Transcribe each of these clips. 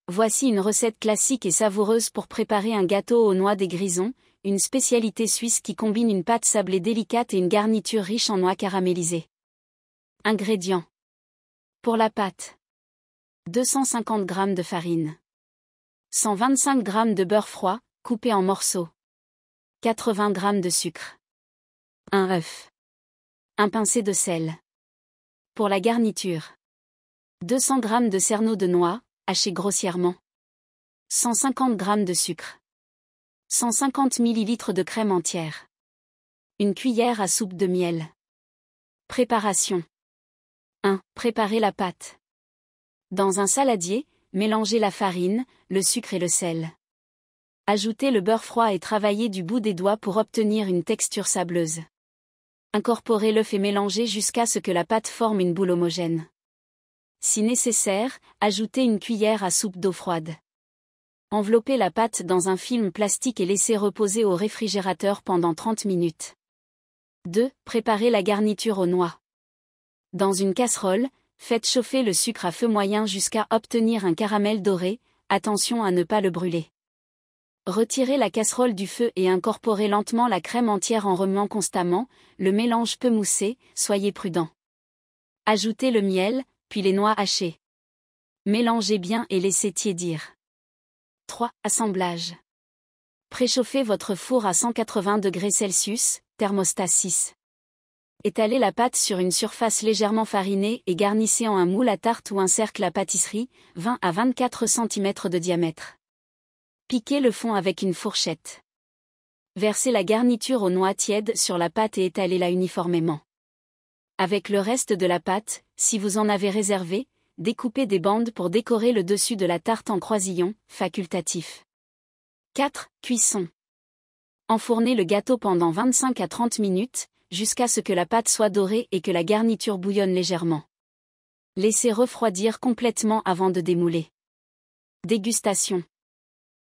Voici une recette classique et savoureuse pour préparer un gâteau aux noix des Grisons, une spécialité suisse qui combine une pâte sablée délicate et une garniture riche en noix caramélisées. Ingrédients. Pour la pâte. 250 g de farine. 125 g de beurre froid, coupé en morceaux. 80 g de sucre. Un œuf. Un pincé de sel. Pour la garniture. 200 g de cerneaux de noix, hachés grossièrement. 150 g de sucre. 150 ml de crème entière. Une cuillère à soupe de miel. Préparation. 1. Préparer la pâte. Dans un saladier, mélangez la farine, le sucre et le sel. Ajoutez le beurre froid et travaillez du bout des doigts pour obtenir une texture sableuse. Incorporez l'œuf et mélangez jusqu'à ce que la pâte forme une boule homogène. Si nécessaire, ajoutez une cuillère à soupe d'eau froide. Enveloppez la pâte dans un film plastique et laissez reposer au réfrigérateur pendant 30 minutes. 2. Préparez la garniture aux noix. Dans une casserole, faites chauffer le sucre à feu moyen jusqu'à obtenir un caramel doré, attention à ne pas le brûler. Retirez la casserole du feu et incorporez lentement la crème entière en remuant constamment, le mélange peut mousser, soyez prudent. Ajoutez le miel, puis les noix hachées. Mélangez bien et laissez tiédir. 3. Assemblage. Préchauffez votre four à 180 degrés Celsius, thermostat 6. Étalez la pâte sur une surface légèrement farinée et garnissez en un moule à tarte ou un cercle à pâtisserie, 20 à 24 cm de diamètre. Piquez le fond avec une fourchette. Versez la garniture aux noix tièdes sur la pâte et étalez-la uniformément. Avec le reste de la pâte, si vous en avez réservé, découpez des bandes pour décorer le dessus de la tarte en croisillons, facultatif. 4. Cuisson. Enfournez le gâteau pendant 25 à 30 minutes, jusqu'à ce que la pâte soit dorée et que la garniture bouillonne légèrement. Laissez refroidir complètement avant de démouler. Dégustation.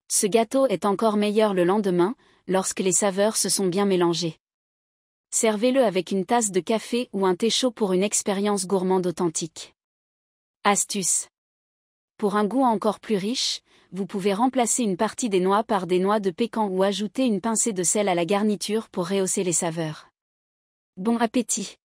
Ce gâteau est encore meilleur le lendemain, lorsque les saveurs se sont bien mélangées. Servez-le avec une tasse de café ou un thé chaud pour une expérience gourmande authentique. Astuce. Pour un goût encore plus riche, vous pouvez remplacer une partie des noix par des noix de pécan ou ajouter une pincée de sel à la garniture pour rehausser les saveurs. Bon appétit!